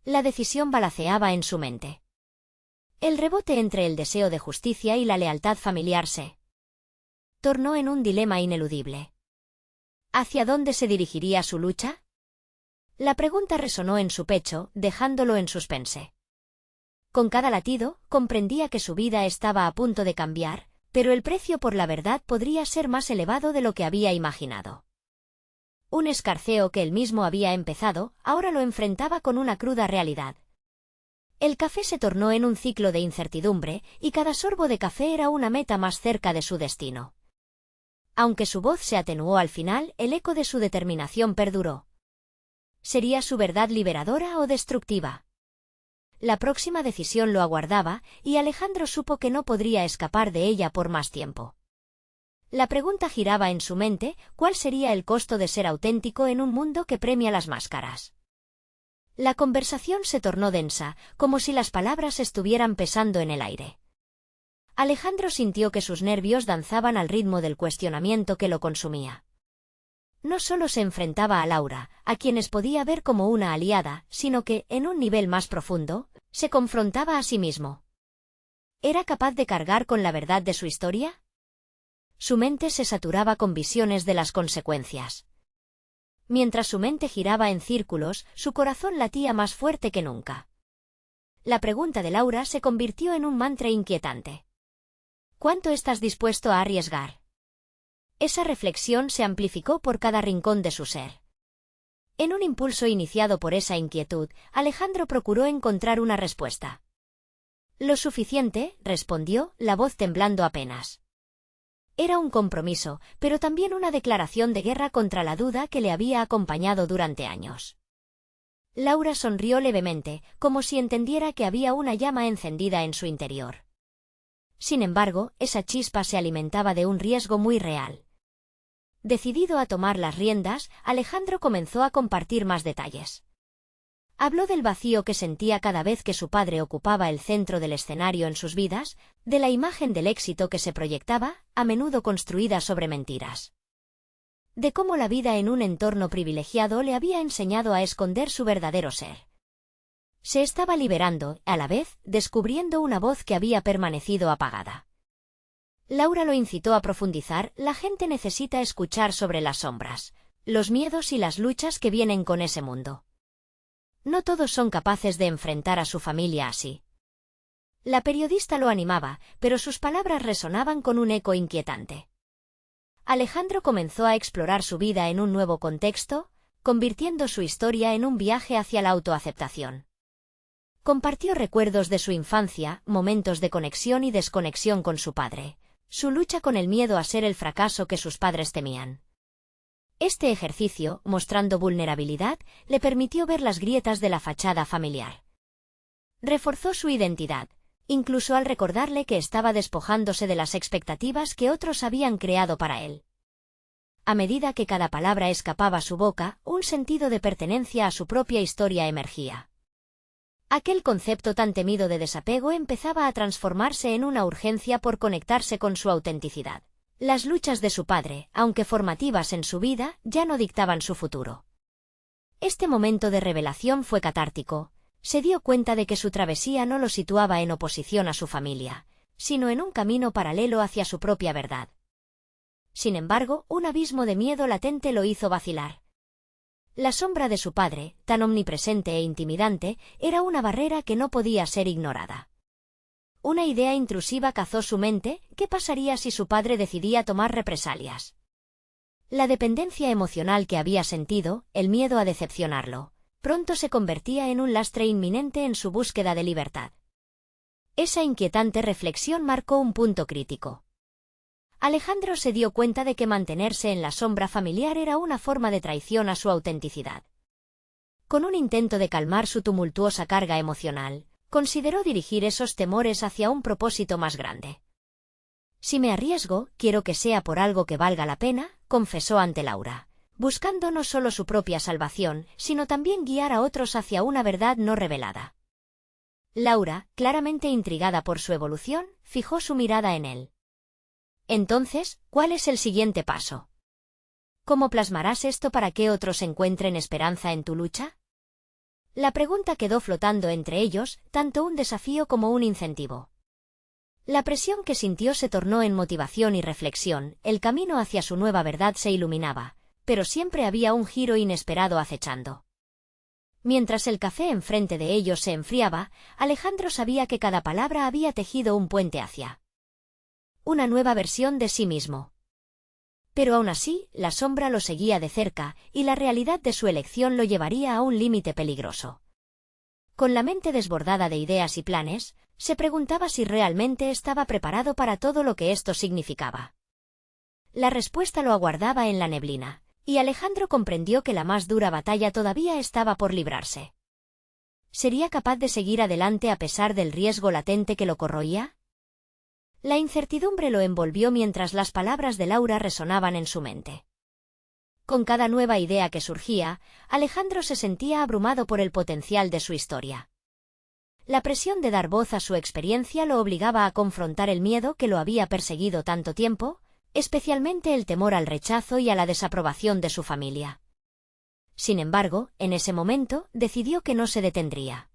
La decisión balaceaba en su mente. El rebote entre el deseo de justicia y la lealtad familiar se tornó en un dilema ineludible. ¿Hacia dónde se dirigiría su lucha? La pregunta resonó en su pecho, dejándolo en suspense. Con cada latido, comprendía que su vida estaba a punto de cambiar, pero el precio por la verdad podría ser más elevado de lo que había imaginado. Un escarceo que él mismo había empezado, ahora lo enfrentaba con una cruda realidad. El café se tornó en un ciclo de incertidumbre, y cada sorbo de café era una meta más cerca de su destino. Aunque su voz se atenuó al final, el eco de su determinación perduró. ¿Sería su verdad liberadora o destructiva? La próxima decisión lo aguardaba, y Alejandro supo que no podría escapar de ella por más tiempo. La pregunta giraba en su mente, ¿cuál sería el costo de ser auténtico en un mundo que premia las máscaras? La conversación se tornó densa, como si las palabras estuvieran pesando en el aire. Alejandro sintió que sus nervios danzaban al ritmo del cuestionamiento que lo consumía. No solo se enfrentaba a Laura, a quienes podía ver como una aliada, sino que, en un nivel más profundo, se confrontaba a sí mismo. ¿Era capaz de cargar con la verdad de su historia? Su mente se saturaba con visiones de las consecuencias. Mientras su mente giraba en círculos, su corazón latía más fuerte que nunca. La pregunta de Laura se convirtió en un mantra inquietante. ¿Cuánto estás dispuesto a arriesgar? Esa reflexión se amplificó por cada rincón de su ser. En un impulso iniciado por esa inquietud, Alejandro procuró encontrar una respuesta. «Lo suficiente», respondió, la voz temblando apenas. Era un compromiso, pero también una declaración de guerra contra la duda que le había acompañado durante años. Laura sonrió levemente, como si entendiera que había una llama encendida en su interior. Sin embargo, esa chispa se alimentaba de un riesgo muy real. Decidido a tomar las riendas, Alejandro comenzó a compartir más detalles. Habló del vacío que sentía cada vez que su padre ocupaba el centro del escenario en sus vidas, de la imagen del éxito que se proyectaba, a menudo construida sobre mentiras. De cómo la vida en un entorno privilegiado le había enseñado a esconder su verdadero ser. Se estaba liberando, a la vez, descubriendo una voz que había permanecido apagada. Laura lo incitó a profundizar. La gente necesita escuchar sobre las sombras, los miedos y las luchas que vienen con ese mundo. No todos son capaces de enfrentar a su familia así. La periodista lo animaba, pero sus palabras resonaban con un eco inquietante. Alejandro comenzó a explorar su vida en un nuevo contexto, convirtiendo su historia en un viaje hacia la autoaceptación. Compartió recuerdos de su infancia, momentos de conexión y desconexión con su padre, su lucha con el miedo a ser el fracaso que sus padres temían. Este ejercicio, mostrando vulnerabilidad, le permitió ver las grietas de la fachada familiar. Reforzó su identidad, incluso al recordarle que estaba despojándose de las expectativas que otros habían creado para él. A medida que cada palabra escapaba a su boca, un sentido de pertenencia a su propia historia emergía. Aquel concepto tan temido de desapego empezaba a transformarse en una urgencia por conectarse con su autenticidad. Las luchas de su padre, aunque formativas en su vida, ya no dictaban su futuro. Este momento de revelación fue catártico. Se dio cuenta de que su travesía no lo situaba en oposición a su familia, sino en un camino paralelo hacia su propia verdad. Sin embargo, un abismo de miedo latente lo hizo vacilar. La sombra de su padre, tan omnipresente e intimidante, era una barrera que no podía ser ignorada. Una idea intrusiva cazó su mente. ¿Qué pasaría si su padre decidía tomar represalias? La dependencia emocional que había sentido, el miedo a decepcionarlo, pronto se convertía en un lastre inminente en su búsqueda de libertad. Esa inquietante reflexión marcó un punto crítico. Alejandro se dio cuenta de que mantenerse en la sombra familiar era una forma de traición a su autenticidad. Con un intento de calmar su tumultuosa carga emocional, consideró dirigir esos temores hacia un propósito más grande. «Si me arriesgo, quiero que sea por algo que valga la pena», confesó ante Laura, buscando no solo su propia salvación, sino también guiar a otros hacia una verdad no revelada. Laura, claramente intrigada por su evolución, fijó su mirada en él. «Entonces, ¿cuál es el siguiente paso? ¿Cómo plasmarás esto para que otros encuentren esperanza en tu lucha?» La pregunta quedó flotando entre ellos, tanto un desafío como un incentivo. La presión que sintió se tornó en motivación y reflexión. El camino hacia su nueva verdad se iluminaba, pero siempre había un giro inesperado acechando. Mientras el café enfrente de ellos se enfriaba, Alejandro sabía que cada palabra había tejido un puente hacia una nueva versión de sí mismo. Pero aún así, la sombra lo seguía de cerca, y la realidad de su elección lo llevaría a un límite peligroso. Con la mente desbordada de ideas y planes, se preguntaba si realmente estaba preparado para todo lo que esto significaba. La respuesta lo aguardaba en la neblina, y Alejandro comprendió que la más dura batalla todavía estaba por librarse. ¿Sería capaz de seguir adelante a pesar del riesgo latente que lo corroía? La incertidumbre lo envolvió mientras las palabras de Laura resonaban en su mente. Con cada nueva idea que surgía, Alejandro se sentía abrumado por el potencial de su historia. La presión de dar voz a su experiencia lo obligaba a confrontar el miedo que lo había perseguido tanto tiempo, especialmente el temor al rechazo y a la desaprobación de su familia. Sin embargo, en ese momento, decidió que no se detendría.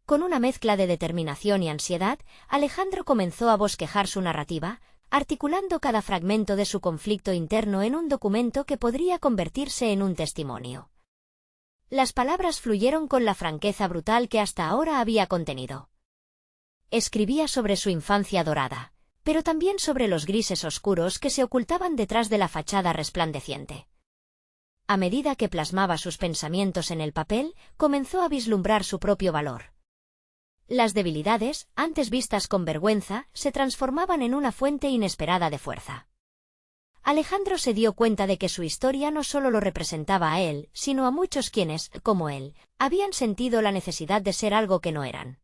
Con una mezcla de determinación y ansiedad, Alejandro comenzó a bosquejar su narrativa, articulando cada fragmento de su conflicto interno en un documento que podría convertirse en un testimonio. Las palabras fluyeron con la franqueza brutal que hasta ahora había contenido. Escribía sobre su infancia dorada, pero también sobre los grises oscuros que se ocultaban detrás de la fachada resplandeciente. A medida que plasmaba sus pensamientos en el papel, comenzó a vislumbrar su propio valor. Las debilidades, antes vistas con vergüenza, se transformaban en una fuente inesperada de fuerza. Alejandro se dio cuenta de que su historia no solo lo representaba a él, sino a muchos quienes, como él, habían sentido la necesidad de ser algo que no eran.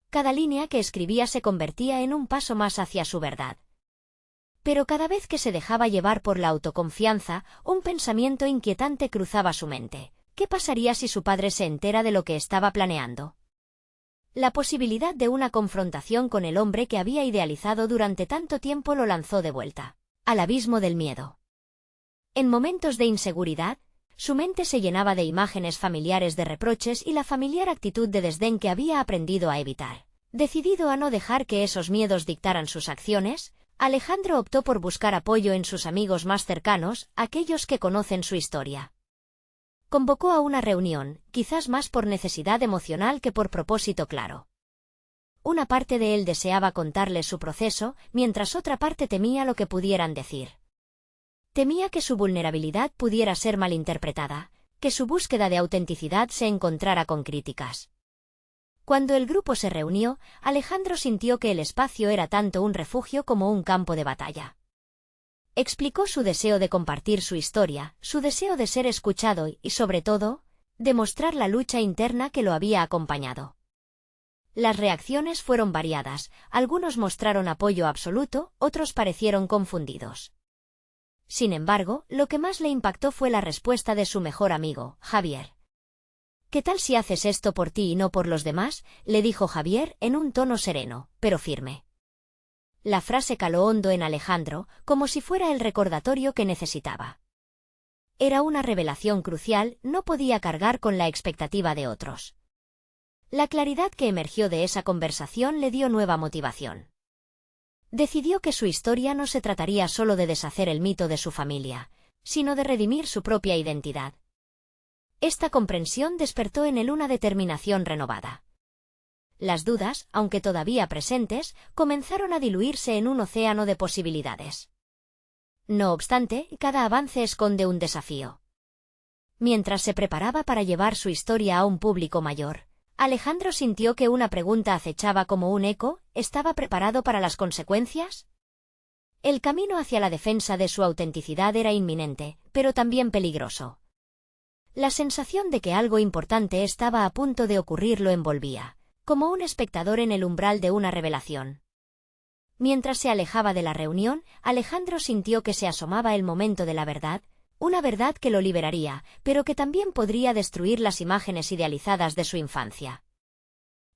Cada línea que escribía se convertía en un paso más hacia su verdad. Pero cada vez que se dejaba llevar por la autoconfianza, un pensamiento inquietante cruzaba su mente. ¿Qué pasaría si su padre se entera de lo que estaba planeando? La posibilidad de una confrontación con el hombre que había idealizado durante tanto tiempo lo lanzó de vuelta al abismo del miedo. En momentos de inseguridad, su mente se llenaba de imágenes familiares de reproches y la familiar actitud de desdén que había aprendido a evitar. Decidido a no dejar que esos miedos dictaran sus acciones, Alejandro optó por buscar apoyo en sus amigos más cercanos, aquellos que conocen su historia. Convocó a una reunión, quizás más por necesidad emocional que por propósito claro. Una parte de él deseaba contarles su proceso, mientras otra parte temía lo que pudieran decir. Temía que su vulnerabilidad pudiera ser malinterpretada, que su búsqueda de autenticidad se encontrara con críticas. Cuando el grupo se reunió, Alejandro sintió que el espacio era tanto un refugio como un campo de batalla. Explicó su deseo de compartir su historia, su deseo de ser escuchado y, sobre todo, demostrar la lucha interna que lo había acompañado. Las reacciones fueron variadas, algunos mostraron apoyo absoluto, otros parecieron confundidos. Sin embargo, lo que más le impactó fue la respuesta de su mejor amigo, Javier. ¿Qué tal si haces esto por ti y no por los demás?, le dijo Javier en un tono sereno, pero firme. La frase caló hondo en Alejandro, como si fuera el recordatorio que necesitaba. Era una revelación crucial, no podía cargar con la expectativa de otros. La claridad que emergió de esa conversación le dio nueva motivación. Decidió que su historia no se trataría solo de deshacer el mito de su familia, sino de redimir su propia identidad. Esta comprensión despertó en él una determinación renovada. Las dudas, aunque todavía presentes, comenzaron a diluirse en un océano de posibilidades. No obstante, cada avance esconde un desafío. Mientras se preparaba para llevar su historia a un público mayor, Alejandro sintió que una pregunta acechaba como un eco: ¿estaba preparado para las consecuencias? El camino hacia la defensa de su autenticidad era inminente, pero también peligroso. La sensación de que algo importante estaba a punto de ocurrir lo envolvía, como un espectador en el umbral de una revelación. Mientras se alejaba de la reunión, Alejandro sintió que se asomaba el momento de la verdad, una verdad que lo liberaría, pero que también podría destruir las imágenes idealizadas de su infancia.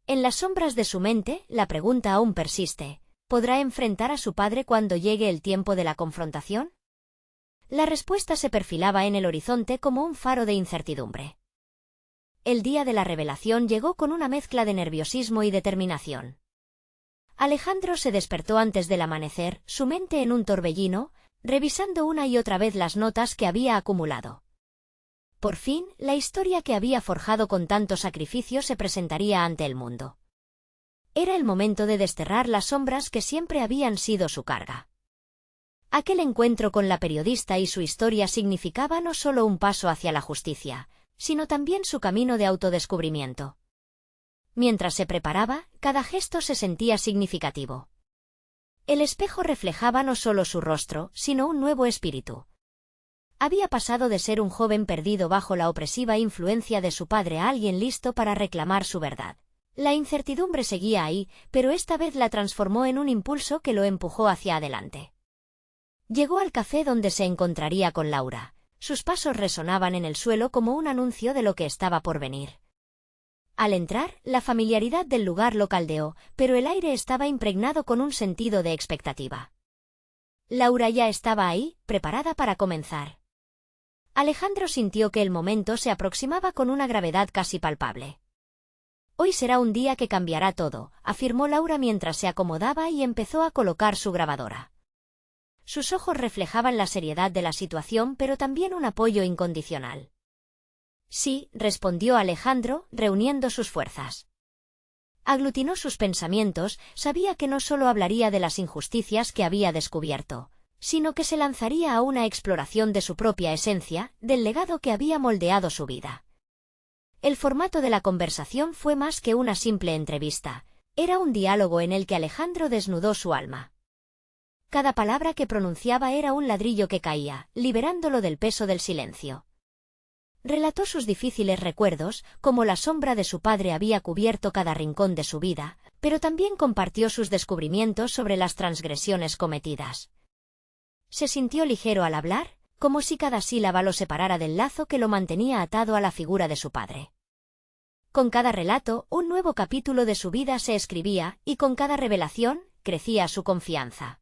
En las sombras de su mente, la pregunta aún persiste: ¿podrá enfrentar a su padre cuando llegue el tiempo de la confrontación? La respuesta se perfilaba en el horizonte como un faro de incertidumbre. El día de la revelación llegó con una mezcla de nerviosismo y determinación. Alejandro se despertó antes del amanecer, su mente en un torbellino, revisando una y otra vez las notas que había acumulado. Por fin, la historia que había forjado con tanto sacrificio se presentaría ante el mundo. Era el momento de desterrar las sombras que siempre habían sido su carga. Aquel encuentro con la periodista y su historia significaba no solo un paso hacia la justicia, sino también su camino de autodescubrimiento. Mientras se preparaba, cada gesto se sentía significativo. El espejo reflejaba no solo su rostro, sino un nuevo espíritu. Había pasado de ser un joven perdido bajo la opresiva influencia de su padre a alguien listo para reclamar su verdad. La incertidumbre seguía ahí, pero esta vez la transformó en un impulso que lo empujó hacia adelante. Llegó al café donde se encontraría con Laura. Sus pasos resonaban en el suelo como un anuncio de lo que estaba por venir. Al entrar, la familiaridad del lugar lo caldeó, pero el aire estaba impregnado con un sentido de expectativa. Laura ya estaba ahí, preparada para comenzar. Alejandro sintió que el momento se aproximaba con una gravedad casi palpable. «Hoy será un día que cambiará todo», afirmó Laura mientras se acomodaba y empezó a colocar su grabadora. Sus ojos reflejaban la seriedad de la situación, pero también un apoyo incondicional. «Sí», respondió Alejandro, reuniendo sus fuerzas. Aglutinó sus pensamientos, sabía que no solo hablaría de las injusticias que había descubierto, sino que se lanzaría a una exploración de su propia esencia, del legado que había moldeado su vida. El formato de la conversación fue más que una simple entrevista, era un diálogo en el que Alejandro desnudó su alma. Cada palabra que pronunciaba era un ladrillo que caía, liberándolo del peso del silencio. Relató sus difíciles recuerdos, cómo la sombra de su padre había cubierto cada rincón de su vida, pero también compartió sus descubrimientos sobre las transgresiones cometidas. Se sintió ligero al hablar, como si cada sílaba lo separara del lazo que lo mantenía atado a la figura de su padre. Con cada relato, un nuevo capítulo de su vida se escribía, y con cada revelación, crecía su confianza.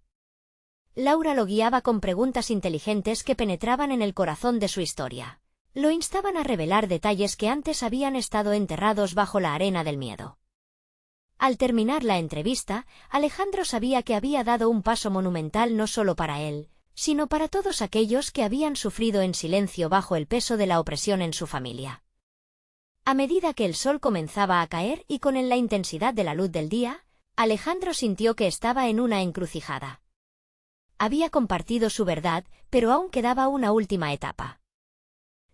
Laura lo guiaba con preguntas inteligentes que penetraban en el corazón de su historia. Lo instaban a revelar detalles que antes habían estado enterrados bajo la arena del miedo. Al terminar la entrevista, Alejandro sabía que había dado un paso monumental no solo para él, sino para todos aquellos que habían sufrido en silencio bajo el peso de la opresión en su familia. A medida que el sol comenzaba a caer y con la intensidad de la luz del día, Alejandro sintió que estaba en una encrucijada. Había compartido su verdad, pero aún quedaba una última etapa.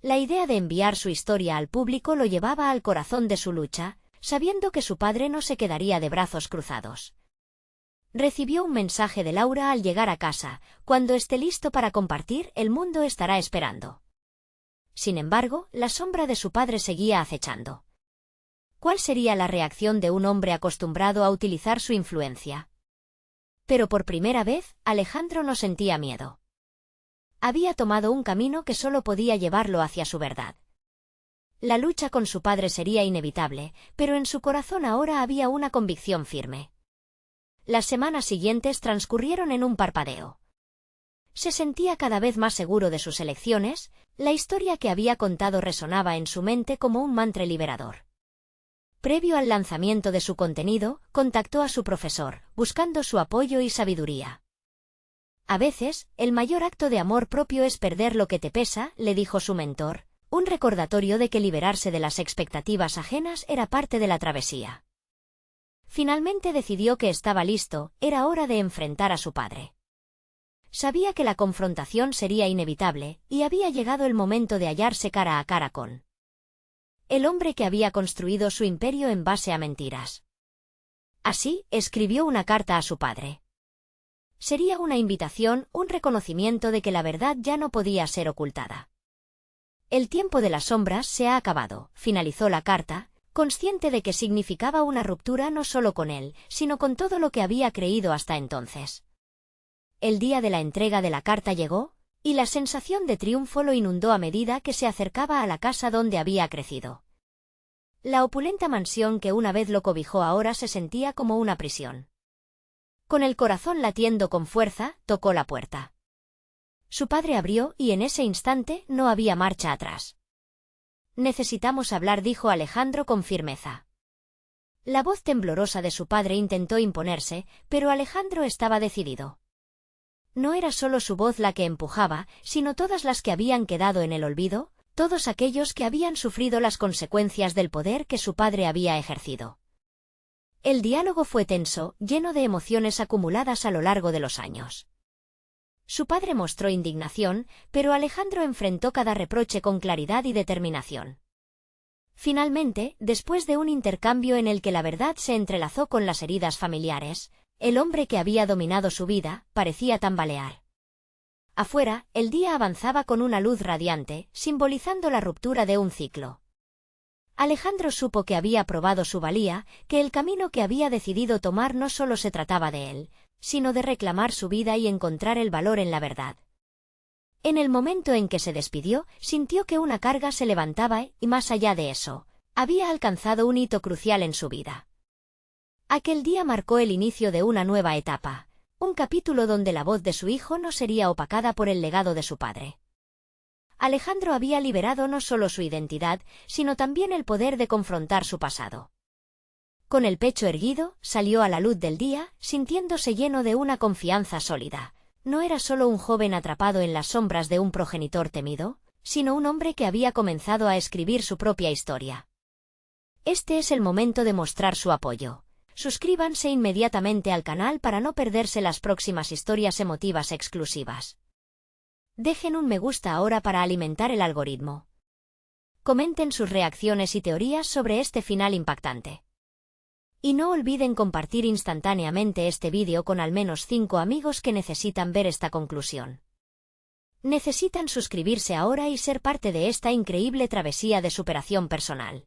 La idea de enviar su historia al público lo llevaba al corazón de su lucha, sabiendo que su padre no se quedaría de brazos cruzados. Recibió un mensaje de Laura al llegar a casa: cuando esté listo para compartir, el mundo estará esperando. Sin embargo, la sombra de su padre seguía acechando. ¿Cuál sería la reacción de un hombre acostumbrado a utilizar su influencia? Pero por primera vez, Alejandro no sentía miedo. Había tomado un camino que solo podía llevarlo hacia su verdad. La lucha con su padre sería inevitable, pero en su corazón ahora había una convicción firme. Las semanas siguientes transcurrieron en un parpadeo. Se sentía cada vez más seguro de sus elecciones, la historia que había contado resonaba en su mente como un mantra liberador. Previo al lanzamiento de su contenido, contactó a su profesor, buscando su apoyo y sabiduría. A veces, el mayor acto de amor propio es perder lo que te pesa, le dijo su mentor, un recordatorio de que liberarse de las expectativas ajenas era parte de la travesía. Finalmente decidió que estaba listo, era hora de enfrentar a su padre. Sabía que la confrontación sería inevitable, y había llegado el momento de hallarse cara a cara con el hombre que había construido su imperio en base a mentiras. Así, escribió una carta a su padre. Sería una invitación, un reconocimiento de que la verdad ya no podía ser ocultada. El tiempo de las sombras se ha acabado, finalizó la carta, consciente de que significaba una ruptura no solo con él, sino con todo lo que había creído hasta entonces. El día de la entrega de la carta llegó, y la sensación de triunfo lo inundó a medida que se acercaba a la casa donde había crecido. La opulenta mansión que una vez lo cobijó ahora se sentía como una prisión. Con el corazón latiendo con fuerza, tocó la puerta. Su padre abrió y en ese instante no había marcha atrás. «Necesitamos hablar», dijo Alejandro con firmeza. La voz temblorosa de su padre intentó imponerse, pero Alejandro estaba decidido. No era solo su voz la que empujaba, sino todas las que habían quedado en el olvido, todos aquellos que habían sufrido las consecuencias del poder que su padre había ejercido. El diálogo fue tenso, lleno de emociones acumuladas a lo largo de los años. Su padre mostró indignación, pero Alejandro enfrentó cada reproche con claridad y determinación. Finalmente, después de un intercambio en el que la verdad se entrelazó con las heridas familiares, el hombre que había dominado su vida parecía tambalear. Afuera, el día avanzaba con una luz radiante, simbolizando la ruptura de un ciclo. Alejandro supo que había probado su valía, que el camino que había decidido tomar no solo se trataba de él, sino de reclamar su vida y encontrar el valor en la verdad. En el momento en que se despidió, sintió que una carga se levantaba y, más allá de eso, había alcanzado un hito crucial en su vida. Aquel día marcó el inicio de una nueva etapa, un capítulo donde la voz de su hijo no sería opacada por el legado de su padre. Alejandro había liberado no solo su identidad, sino también el poder de confrontar su pasado. Con el pecho erguido, salió a la luz del día, sintiéndose lleno de una confianza sólida. No era solo un joven atrapado en las sombras de un progenitor temido, sino un hombre que había comenzado a escribir su propia historia. Este es el momento de mostrar su apoyo. Suscríbanse inmediatamente al canal para no perderse las próximas historias emotivas exclusivas. Dejen un me gusta ahora para alimentar el algoritmo. Comenten sus reacciones y teorías sobre este final impactante. Y no olviden compartir instantáneamente este vídeo con al menos 5 amigos que necesitan ver esta conclusión. Necesitan suscribirse ahora y ser parte de esta increíble travesía de superación personal.